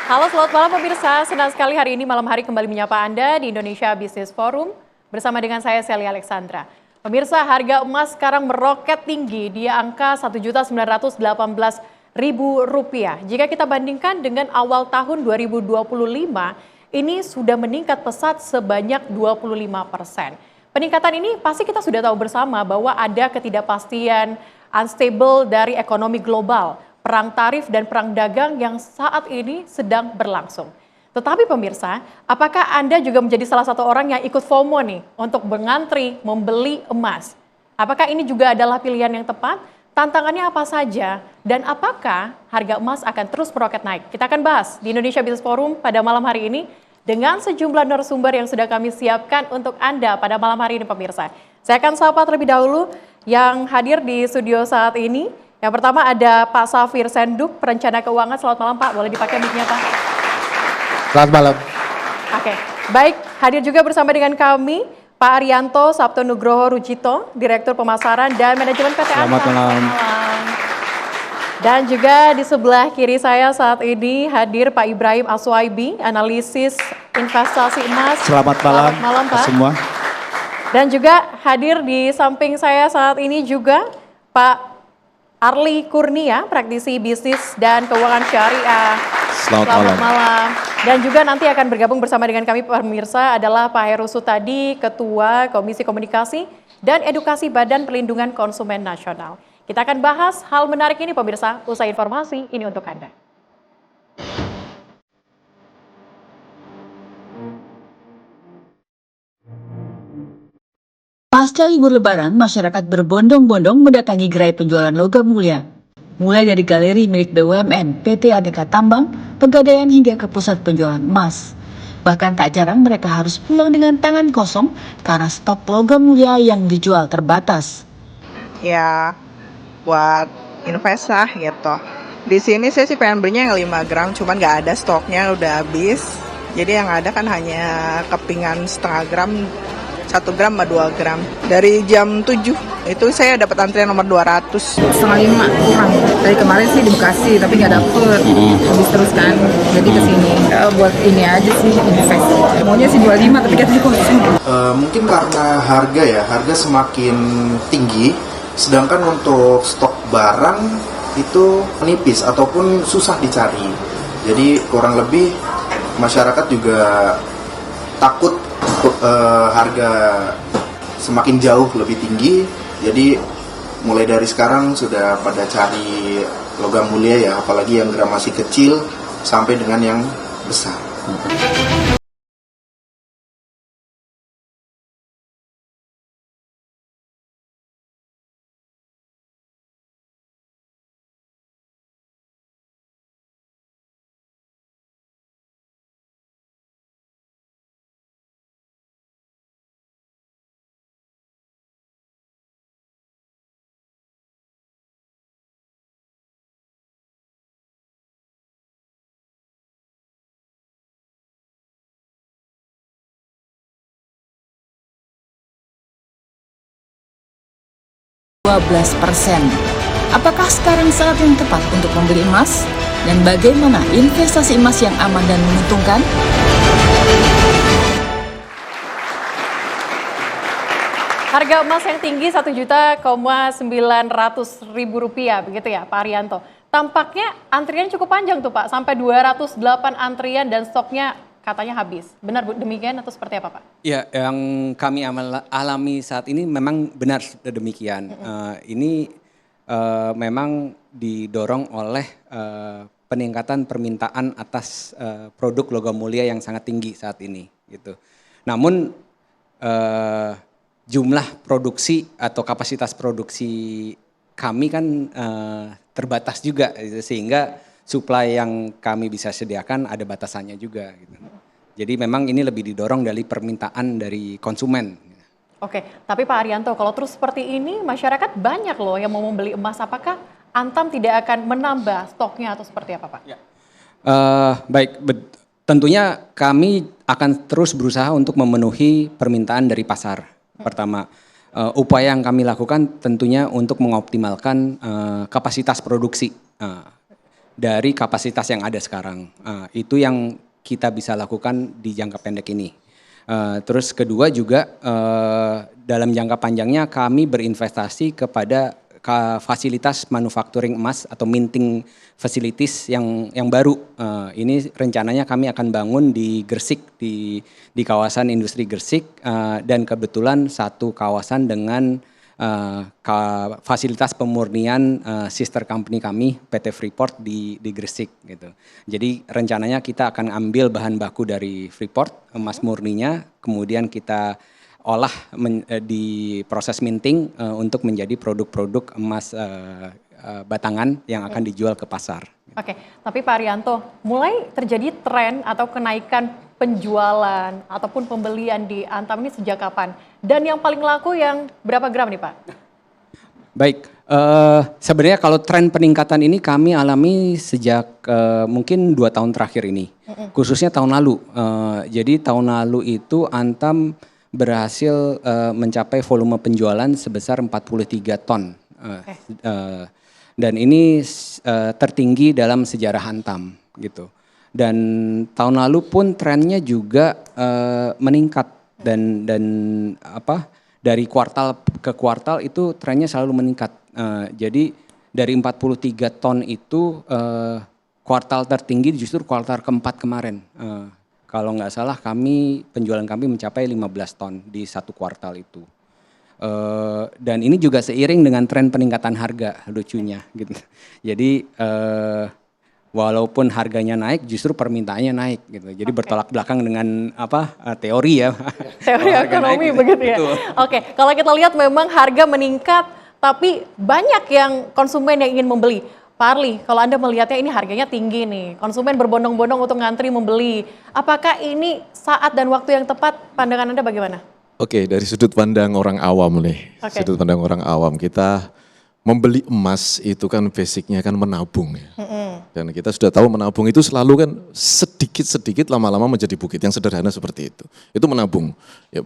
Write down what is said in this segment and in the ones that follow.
Halo, selamat malam pemirsa. Senang sekali hari ini malam hari kembali menyapa Anda di Indonesia Business Forum bersama dengan saya Sally Alexandra. Pemirsa, harga emas sekarang meroket tinggi di angka Rp1.918.000. Jika kita bandingkan dengan awal tahun 2025, ini sudah meningkat pesat sebanyak 25%. Peningkatan ini pasti kita sudah tahu bersama bahwa ada ketidakpastian unstable dari ekonomi global, perang tarif dan perang dagang yang saat ini sedang berlangsung. Tetapi pemirsa, apakah Anda juga menjadi salah satu orang yang ikut FOMO nih untuk mengantri membeli emas? Apakah ini juga adalah pilihan yang tepat? Tantangannya apa saja? Dan apakah harga emas akan terus meroket naik? Kita akan bahas di Indonesia Business Forum pada malam hari ini dengan sejumlah narasumber yang sudah kami siapkan untuk Anda pada malam hari ini pemirsa. Saya akan sapa terlebih dahulu yang hadir di studio saat ini. Yang pertama ada Pak Safir Senduk, perencana keuangan. Selamat malam Pak, boleh dipakai mic-nya Pak? Selamat malam. Oke, baik. Hadir juga bersama dengan kami Pak Arianto Sabto Nugroho Rujito, Direktur Pemasaran dan Manajemen PT Anta. Selamat malam. Dan juga di sebelah kiri saya saat ini hadir Pak Ibrahim Aswaibi, analisis investasi emas. Selamat malam, Pak. Semua. Dan juga hadir di samping saya saat ini juga Pak Arli Kurnia, praktisi bisnis dan keuangan syariah. Selamat malam. Dan juga nanti akan bergabung bersama dengan kami pemirsa adalah Pak Heru Sutadi, Ketua Komisi Komunikasi dan Edukasi Badan Perlindungan Konsumen Nasional. Kita akan bahas hal menarik ini pemirsa, usai informasi ini untuk Anda. Pasca libur lebaran, masyarakat berbondong-bondong mendatangi gerai penjualan logam mulia. Mulai dari galeri milik BUMN, PT Aneka Tambang, Pegadaian hingga ke pusat penjualan emas. Bahkan tak jarang mereka harus pulang dengan tangan kosong karena stok logam mulia yang dijual terbatas. Ya, buat investasi gitu. Di sini saya sih pengen belinya yang 5 gram, cuman nggak ada stoknya, udah habis. Jadi yang ada kan hanya kepingan setengah gram, 1 gram sama 2 gram. Dari jam 7 itu saya dapat antrian nomor 200. Setengah 5 kurang. Dari kemarin sih di Bekasi tapi nggak dapet. Habis terus kan, jadi kesini. Buat ini aja sih invest. Maunya sih jual 5 tapi katanya kosong. Mungkin karena harga semakin tinggi, sedangkan untuk stok barang itu menipis ataupun susah dicari. Jadi kurang lebih masyarakat juga takut harga semakin jauh lebih tinggi, jadi mulai dari sekarang sudah pada cari logam mulia ya, apalagi yang gramasi kecil sampai dengan yang besar. Apakah sekarang saat yang tepat untuk membeli emas? Dan bagaimana investasi emas yang aman dan menguntungkan? Harga emas yang tinggi Rp1.900.000 begitu ya Pak Arianto. Tampaknya antrian cukup panjang tuh Pak, sampai 208 antrian dan stoknya katanya habis. Benar demikian atau seperti apa Pak? Ya, yang kami alami saat ini memang benar demikian. Ini memang didorong oleh peningkatan permintaan atas produk logam mulia yang sangat tinggi saat ini. Gitu. Namun jumlah produksi atau kapasitas produksi kami kan terbatas juga, sehingga supply yang kami bisa sediakan ada batasannya juga. Gitu. Jadi memang ini lebih didorong dari permintaan dari konsumen. Oke, tapi Pak Arianto, kalau terus seperti ini masyarakat banyak loh yang mau membeli emas. Apakah Antam tidak akan menambah stoknya atau seperti apa Pak? Ya. Baik, tentunya kami akan terus berusaha untuk memenuhi permintaan dari pasar. Pertama, upaya yang kami lakukan tentunya untuk mengoptimalkan kapasitas produksi. dari kapasitas yang ada sekarang. Itu yang kita bisa lakukan di jangka pendek ini. Terus kedua juga dalam jangka panjangnya kami berinvestasi kepada fasilitas manufacturing emas atau minting facilities yang baru. Ini rencananya kami akan bangun di Gresik, di kawasan industri Gresik, dan kebetulan satu kawasan dengan fasilitas pemurnian sister company kami PT Freeport di Gresik gitu. Jadi rencananya kita akan ambil bahan baku dari Freeport, emas murninya, kemudian kita olah di proses minting untuk menjadi produk-produk emas batangan yang akan dijual ke pasar. Oke, tapi Pak Arianto, mulai terjadi tren atau kenaikan penjualan ataupun pembelian di Antam ini sejak kapan? Dan yang paling laku yang berapa gram nih Pak? Baik, sebenarnya kalau tren peningkatan ini kami alami sejak mungkin 2 tahun terakhir ini, khususnya tahun lalu. Jadi tahun lalu itu Antam berhasil mencapai volume penjualan sebesar 43 ton. Dan ini tertinggi dalam sejarah Antam gitu. Dan tahun lalu pun trennya juga meningkat dan dari kuartal ke kuartal itu trennya selalu meningkat. Jadi dari 43 ton itu kuartal tertinggi justru kuartal keempat kemarin. Kalau nggak salah penjualan kami mencapai 15 ton di satu kuartal itu. Dan ini juga seiring dengan tren peningkatan harga, lucunya gitu. Jadi walaupun harganya naik, justru permintaannya naik gitu. Jadi bertolak belakang dengan teori ya. Teori ekonomi naik, begitu ya. Oke, kalau kita lihat memang harga meningkat, tapi banyak yang konsumen yang ingin membeli. Pak Arli, kalau Anda melihatnya ini harganya tinggi nih, konsumen berbondong-bondong untuk ngantri membeli. Apakah ini saat dan waktu yang tepat? Pandangan Anda bagaimana? Oke, dari sudut pandang orang awam nih. Sudut pandang orang awam, kita membeli emas itu kan basicnya kan menabung ya. Dan kita sudah tahu menabung itu selalu kan sedikit-sedikit lama-lama menjadi bukit, yang sederhana seperti itu. Itu menabung. Ya,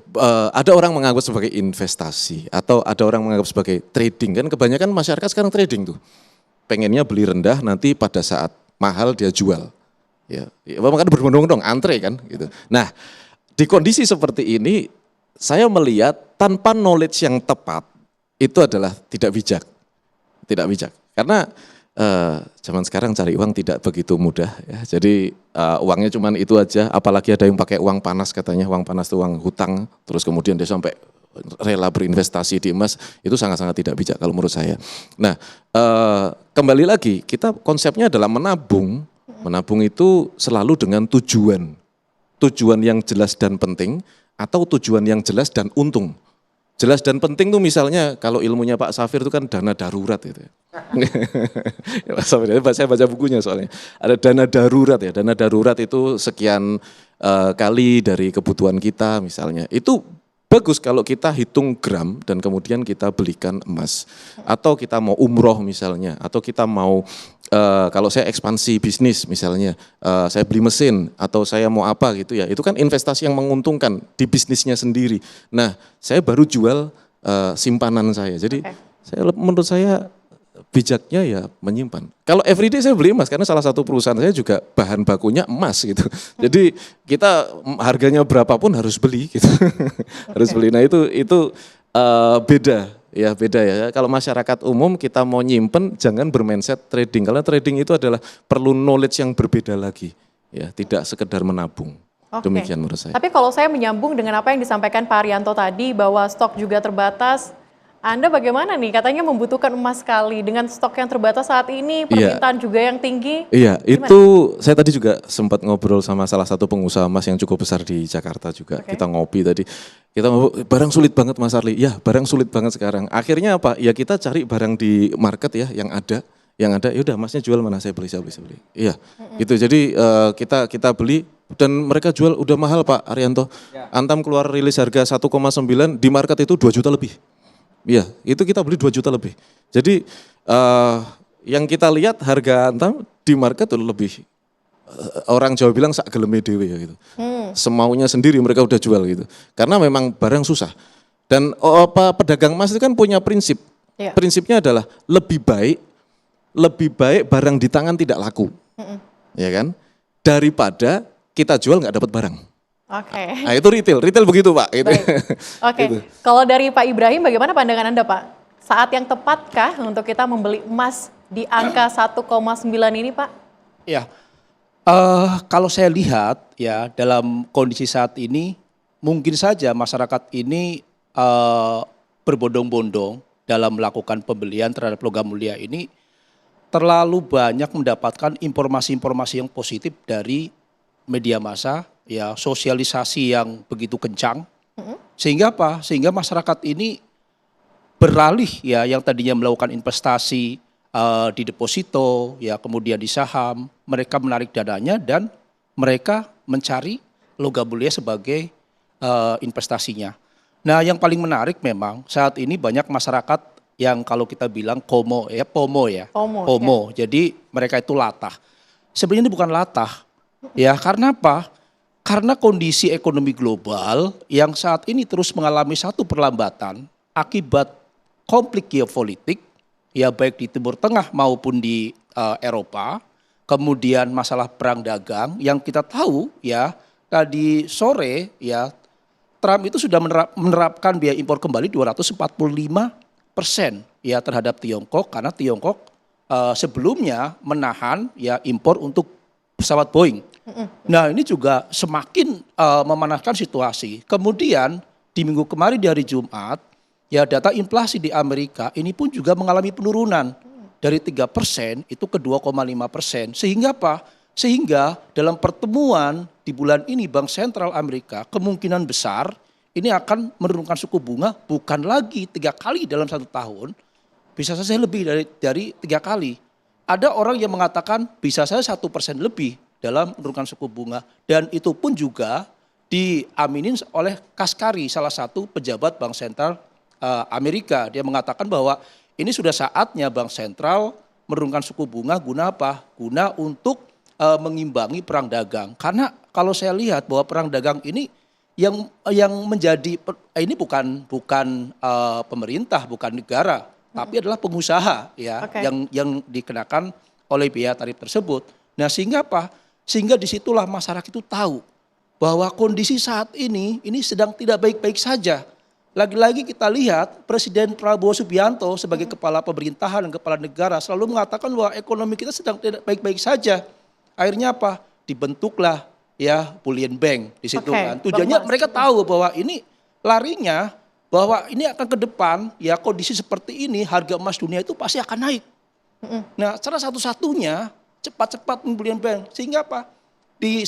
ada orang menganggap sebagai investasi atau ada orang menganggap sebagai trading. Kan kebanyakan masyarakat sekarang trading tuh. Pengennya beli rendah, nanti pada saat mahal dia jual. Ya, makanya berbondong-bondong, antre kan gitu. Nah, di kondisi seperti ini saya melihat tanpa knowledge yang tepat itu adalah tidak bijak. Tidak bijak. Karena zaman sekarang cari uang tidak begitu mudah ya. Jadi uangnya cuma itu aja, apalagi ada yang pakai uang panas katanya, uang panas itu uang hutang, terus kemudian dia sampai rela berinvestasi di emas, itu sangat-sangat tidak bijak kalau menurut saya. Nah, kembali lagi, kita konsepnya adalah menabung. Menabung itu selalu dengan tujuan. Tujuan yang jelas dan penting, atau tujuan yang jelas dan untung. Jelas dan penting tuh misalnya kalau ilmunya Pak Safir itu kan dana darurat itu. Saya baca bukunya soalnya. Ada dana darurat ya, dana darurat itu sekian kali dari kebutuhan kita misalnya. Itu bagus kalau kita hitung gram dan kemudian kita belikan emas. Atau kita mau umroh misalnya, atau kita mau kalau saya ekspansi bisnis misalnya, saya beli mesin atau saya mau apa gitu ya, itu kan investasi yang menguntungkan di bisnisnya sendiri. Nah, saya baru jual simpanan saya. Jadi menurut saya bijaknya ya menyimpan. Kalau everyday saya beli emas karena salah satu perusahaan saya juga bahan bakunya emas gitu. Jadi kita harganya berapapun harus beli gitu. Harus beli. Nah itu beda ya. Kalau masyarakat umum kita mau nyimpen jangan bermindset trading. Karena trading itu adalah perlu knowledge yang berbeda lagi. Ya, tidak sekedar menabung. Demikian menurut saya. Tapi kalau saya menyambung dengan apa yang disampaikan Pak Arianto tadi bahwa stok juga terbatas, Anda bagaimana nih? Katanya membutuhkan emas sekali dengan stok yang terbatas saat ini, permintaan juga yang tinggi. Iya, itu saya tadi juga sempat ngobrol sama salah satu pengusaha emas yang cukup besar di Jakarta juga. Kita ngopi tadi. Kita ngobrol, barang sulit banget Mas Arli. Ya, barang sulit banget sekarang. Akhirnya apa? Ya kita cari barang di market ya yang ada. Ya udah emasnya jual mana saya beli. Iya, gitu. Jadi kita beli dan mereka jual udah mahal Pak Arianto. Antam keluar rilis harga 1,9, di market itu 2 juta lebih. Iya, itu kita beli 2 juta lebih. Jadi yang kita lihat harga Antam di market itu lebih, orang Jawa bilang sak geleme dewe ya gitu. Semaunya sendiri mereka udah jual gitu. Karena memang barang susah. Dan pedagang emas itu kan punya prinsip. Prinsipnya adalah lebih baik lebih baik barang di tangan tidak laku, ya kan, daripada kita jual nggak dapat barang. Oke. Nah itu retail begitu Pak. Gitu. Baik. Oke, Gitu. kalau dari Pak Ibrahim bagaimana pandangan Anda Pak? Saat yang tepatkah untuk kita membeli emas di angka 1,9 ini Pak? Ya, kalau saya lihat ya dalam kondisi saat ini mungkin saja masyarakat ini berbondong-bondong dalam melakukan pembelian terhadap logam mulia ini terlalu banyak mendapatkan informasi-informasi yang positif dari media massa, ya sosialisasi yang begitu kencang, sehingga apa? Sehingga masyarakat ini beralih ya yang tadinya melakukan investasi di deposito, ya kemudian di saham, mereka menarik dananya dan mereka mencari logam mulia sebagai investasinya. Nah, yang paling menarik memang saat ini banyak masyarakat yang kalau kita bilang FOMO ya. FOMO, Jadi mereka itu latah. Sebenarnya ini bukan latah. Ya, karena apa? Karena kondisi ekonomi global yang saat ini terus mengalami satu perlambatan akibat konflik geopolitik, ya baik di Timur Tengah maupun di Eropa, kemudian masalah perang dagang yang kita tahu ya tadi sore ya Trump itu sudah menerapkan biaya impor kembali 245% ya terhadap Tiongkok karena Tiongkok sebelumnya menahan ya impor untuk pesawat Boeing. Nah ini juga semakin memanaskan situasi. Kemudian di minggu kemarin di hari Jumat ya data inflasi di Amerika ini pun juga mengalami penurunan dari 3% itu ke 2,5%. Sehingga apa? Sehingga dalam pertemuan di bulan ini Bank Sentral Amerika kemungkinan besar ini akan menurunkan suku bunga bukan lagi 3 kali dalam 1 tahun, bisa saja lebih dari 3 kali. Ada orang yang mengatakan bisa saja 1% lebih dalam menurunkan suku bunga dan itu pun juga diaminin oleh Kashkari, salah satu pejabat Bank Sentral Amerika. Dia mengatakan bahwa ini sudah saatnya Bank Sentral menurunkan suku bunga guna apa? Guna untuk mengimbangi perang dagang. Karena kalau saya lihat bahwa perang dagang ini yang menjadi ini bukan pemerintah, bukan negara, tapi adalah pengusaha ya yang dikenakan oleh biaya tarif tersebut. Nah sehingga apa? Sehingga disitulah masyarakat itu tahu bahwa kondisi saat ini sedang tidak baik-baik saja. Lagi-lagi kita lihat Presiden Prabowo Subianto sebagai kepala pemerintahan dan kepala negara selalu mengatakan bahwa ekonomi kita sedang tidak baik-baik saja. Akhirnya apa? Dibentuklah ya bullion bank di situ kan. Tujuannya mereka tahu bahwa ini larinya bahwa ini akan ke depan ya kondisi seperti ini harga emas dunia itu pasti akan naik. Nah, cara satu-satunya cepat-cepat bullion bank sehingga apa?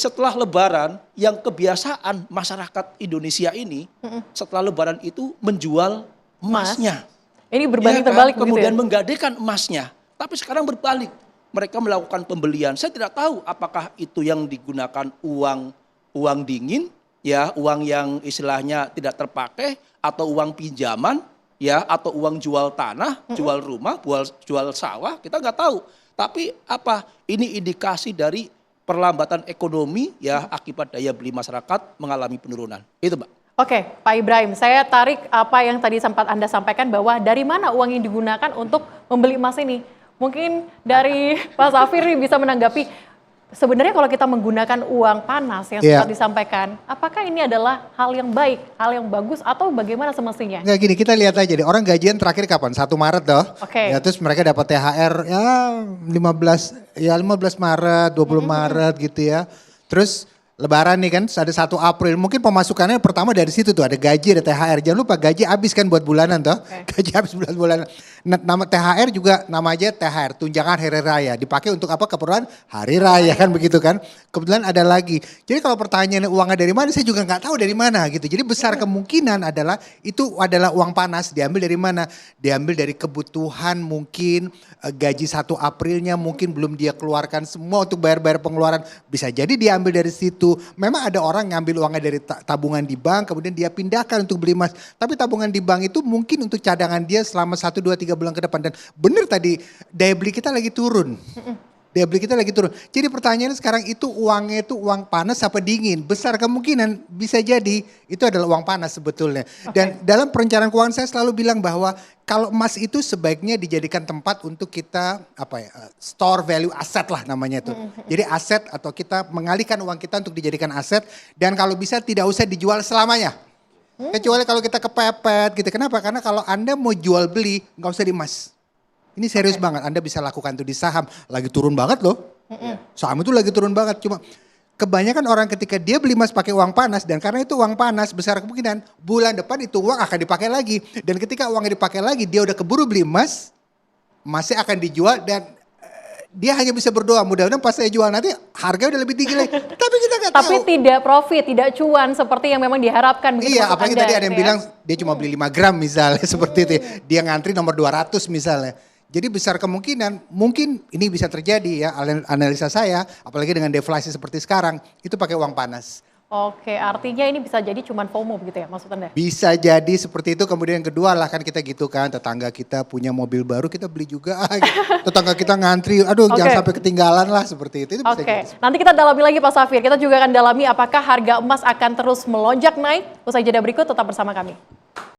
Setelah Lebaran yang kebiasaan masyarakat Indonesia ini setelah Lebaran itu menjual emasnya. Ini berbanding Ya kan? terbalik Kemudian begitu ya? menggadekan emasnya. Tapi sekarang berbalik. Mereka melakukan pembelian. Saya tidak tahu apakah itu yang digunakan uang dingin, ya uang yang istilahnya tidak terpakai, atau uang pinjaman, ya atau uang jual tanah, jual rumah, jual sawah, kita nggak tahu. Tapi apa? Ini indikasi dari perlambatan ekonomi, ya akibat daya beli masyarakat mengalami penurunan. Itu, Mbak. Oke, Pak Ibrahim, saya tarik apa yang tadi sempat Anda sampaikan bahwa dari mana uang yang digunakan untuk membeli emas ini? Mungkin dari Pak Safir bisa menanggapi, sebenarnya kalau kita menggunakan uang panas yang sempat disampaikan, apakah ini adalah hal yang baik, hal yang bagus atau bagaimana semestinya? Enggak gini, kita lihat aja deh, orang gajian terakhir kapan? 1 Maret toh. Ya terus mereka dapat THR ya 15 Maret, 20 Maret gitu ya. Terus Lebaran nih kan ada 1 April, mungkin pemasukannya pertama dari situ tuh ada gaji, ada THR. Jangan lupa gaji habis kan buat bulanan toh, gaji habis bulan-bulanan. Nama THR juga nama aja THR, tunjangan hari raya. Dipakai untuk apa? Keperluan hari raya kan begitu kan. Kebetulan ada lagi. Jadi kalau pertanyaannya uangnya dari mana, saya juga nggak tahu dari mana gitu. Jadi besar kemungkinan adalah itu adalah uang panas. Diambil dari mana? Diambil dari kebutuhan mungkin gaji 1 Aprilnya mungkin belum dia keluarkan semua untuk bayar-bayar pengeluaran. Bisa jadi diambil dari situ. Memang ada orang ngambil uangnya dari tabungan di bank kemudian dia pindahkan untuk beli emas. Tapi tabungan di bank itu mungkin untuk cadangan dia selama 1, 2, 3 bulan ke depan. Dan benar tadi daya beli kita lagi turun. Daya beli kita lagi turun. Jadi pertanyaannya sekarang itu uangnya itu uang panas apa dingin? Besar kemungkinan bisa jadi itu adalah uang panas sebetulnya. Dan dalam perencanaan keuangan saya selalu bilang bahwa kalau emas itu sebaiknya dijadikan tempat untuk kita store value aset lah namanya itu. Jadi aset atau kita mengalihkan uang kita untuk dijadikan aset dan kalau bisa tidak usah dijual selamanya. Kecuali kalau kita kepepet gitu. Kenapa? Karena kalau Anda mau jual beli nggak usah di emas. Ini serius banget, Anda bisa lakukan itu di saham. Lagi turun banget loh. Saham itu lagi turun banget. Cuma kebanyakan orang ketika dia beli emas pakai uang panas. Dan karena itu uang panas besar kemungkinan bulan depan itu uang akan dipakai lagi. Dan ketika uangnya dipakai lagi dia udah keburu beli emas. Emasnya akan dijual dan dia hanya bisa berdoa. Mudah-mudahan pas saya jual nanti harga udah lebih tinggi lagi. Tapi kita nggak tahu. Tapi tidak profit, tidak cuan seperti yang memang diharapkan. Iya, apalagi tadi ada yang bilang dia cuma beli 5 gram misalnya seperti itu. Dia ngantri nomor 200 misalnya. Jadi besar kemungkinan mungkin ini bisa terjadi ya analisa saya apalagi dengan deflasi seperti sekarang itu pakai uang panas. Oke, artinya ini bisa jadi cuman FOMO begitu ya maksud Anda? Bisa jadi seperti itu. Kemudian yang kedua lah kan kita gitu kan, tetangga kita punya mobil baru kita beli juga. Tetangga kita ngantri, aduh jangan sampai ketinggalan lah seperti itu. Oke, nanti kita dalami lagi Pak Safir. Kita juga akan dalami apakah harga emas akan terus melonjak naik. Usai jeda berikut tetap bersama kami.